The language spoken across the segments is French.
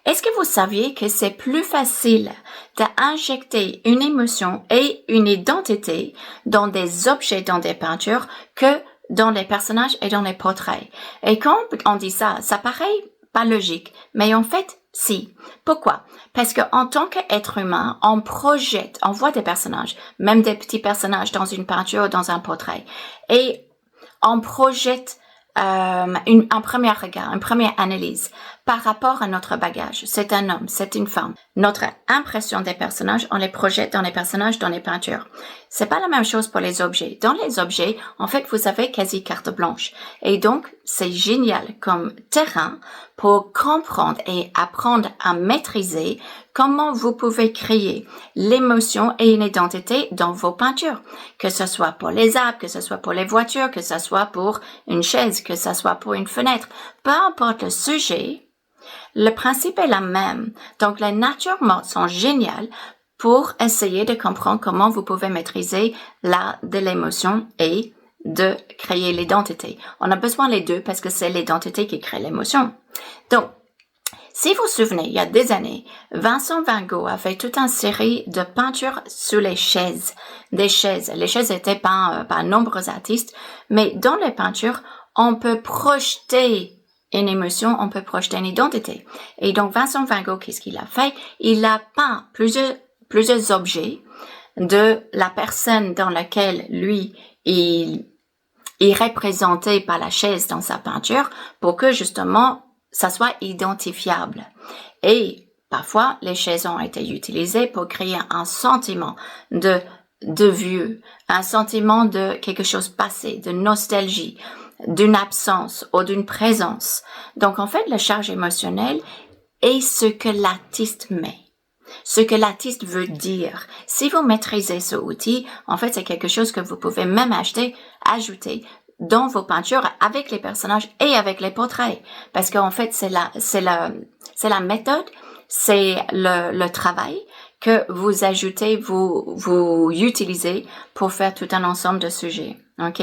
Est-ce que vous saviez que c'est plus facile d'injecter une émotion et une identité dans des objets, dans des peintures, que dans les personnages et dans les portraits? Et quand on dit ça, ça paraît pas logique, mais en fait, si. Pourquoi? Parce que en tant qu'être humain, on projette, on voit des personnages, même des petits personnages dans une peinture ou dans un portrait, et on projette un premier regard, une première analyse par rapport à notre bagage. C'est un homme, c'est une femme. Notre impression des personnages, on les projette dans les personnages, dans les peintures. C'est pas la même chose pour les objets. Dans les objets, en fait, vous avez quasi carte blanche. Et donc, c'est génial comme terrain pour comprendre et apprendre à maîtriser comment vous pouvez créer l'émotion et une identité dans vos peintures. Que ce soit pour les arbres, que ce soit pour les voitures, que ce soit pour une chaise, que ce soit pour une fenêtre. Peu importe le sujet, le principe est le même. Donc, les natures mortes sont géniales pour essayer de comprendre comment vous pouvez maîtriser l'art de l'émotion et de créer l'identité. On a besoin des deux parce que c'est l'identité qui crée l'émotion. Donc, si vous vous souvenez, il y a des années, Vincent Van Gogh a fait toute une série de peintures sur les chaises. Des chaises. Les chaises étaient peintes par nombreux artistes, mais dans les peintures, on peut projeter une émotion, on peut projeter une identité. Et donc, Vincent Van Gogh, qu'est-ce qu'il a fait? Il a peint plusieurs objets de la personne dans laquelle lui, il est représenté par la chaise dans sa peinture pour que justement ça soit identifiable. Et parfois, les chaises ont été utilisées pour créer un sentiment de vieux, un sentiment de quelque chose passé, de nostalgie, d'une absence ou d'une présence. Donc, en fait, la charge émotionnelle est ce que l'artiste met. Ce que l'artiste veut dire. Si vous maîtrisez ce outil, en fait, c'est quelque chose que vous pouvez même ajouter dans vos peintures avec les personnages et avec les portraits. Parce qu'en fait, c'est la méthode, c'est le travail que vous ajoutez, vous utilisez pour faire tout un ensemble de sujets. OK?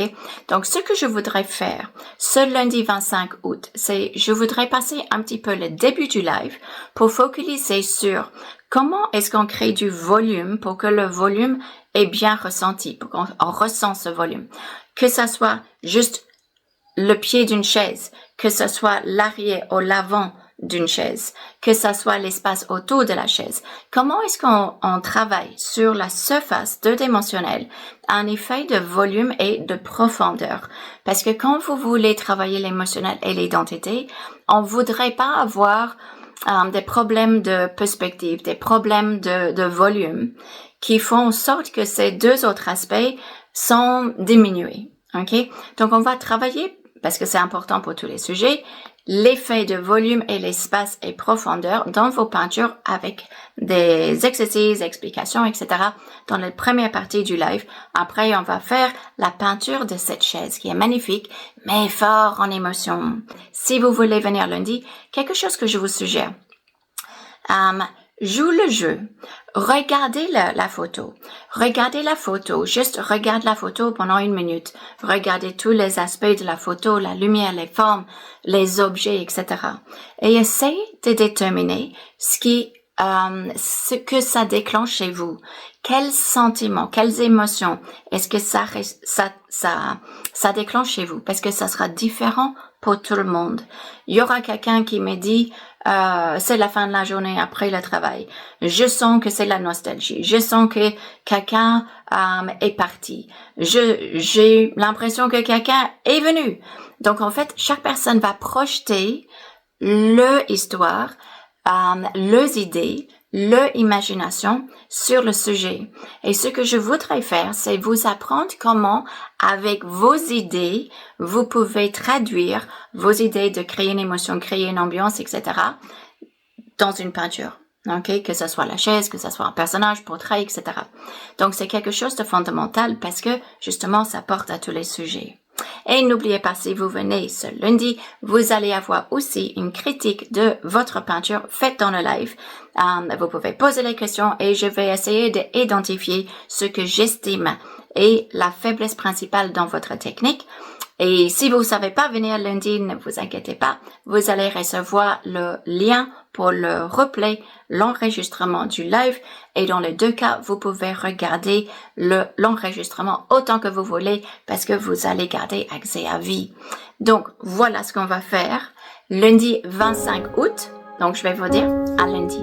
Donc, ce que je voudrais faire ce lundi 25 août, c'est je voudrais passer un petit peu le début du live pour focaliser sur comment est-ce qu'on crée du volume pour que le volume est bien ressenti, pour qu'on ressent ce volume. Que ça soit juste le pied d'une chaise, que ce soit l'arrière ou l'avant d'une chaise, que ça soit l'espace autour de la chaise. Comment est-ce qu'on travaille sur la surface deux-dimensionnelle un effet de volume et de profondeur? Parce que quand vous voulez travailler l'émotionnel et l'identité, on voudrait pas avoir des problèmes de perspective, des problèmes de volume qui font en sorte que ces deux autres aspects sont diminués. OK? Donc, on va travailler, parce que c'est important pour tous les sujets, l'effet de volume et l'espace et profondeur dans vos peintures avec des exercices, explications, etc. dans la première partie du live. Après, on va faire la peinture de cette chaise qui est magnifique, mais fort en émotion. Si vous voulez venir lundi, quelque chose que je vous suggère. Joue le jeu. Regardez la photo. Regardez la photo. Juste regarde la photo pendant 1 minute. Regardez tous les aspects de la photo, la lumière, les formes, les objets, etc. Et essayez de déterminer ce que ça déclenche chez vous. Quels sentiments, quelles émotions est-ce que ça déclenche chez vous? Parce que ça sera différent pour tout le monde. Il y aura quelqu'un qui me dit c'est la fin de la journée après le travail. Je sens que c'est la nostalgie. Je sens que quelqu'un est parti. J'ai l'impression que quelqu'un est venu. Donc en fait, chaque personne va projeter leur histoire, leurs idées, leur imagination sur le sujet. Et ce que je voudrais faire, c'est vous apprendre comment, avec vos idées, vous pouvez traduire vos idées de créer une émotion, créer une ambiance, etc. dans une peinture. OK? Que ce soit la chaise, que ce soit un personnage, portrait, etc. Donc, c'est quelque chose de fondamental parce que, justement, ça porte à tous les sujets. Et n'oubliez pas, si vous venez ce lundi, vous allez avoir aussi une critique de votre peinture faite dans le live. Vous pouvez poser les questions et je vais essayer d'identifier ce que j'estime est la faiblesse principale dans votre technique Et si vous savez pas venir lundi, ne vous inquiétez pas, vous allez recevoir le lien pour le replay, l'enregistrement du live. Et dans les deux cas, vous pouvez regarder l'enregistrement autant que vous voulez parce que vous allez garder accès à vie. Donc, voilà ce qu'on va faire lundi 25 août. Donc, je vais vous dire à lundi.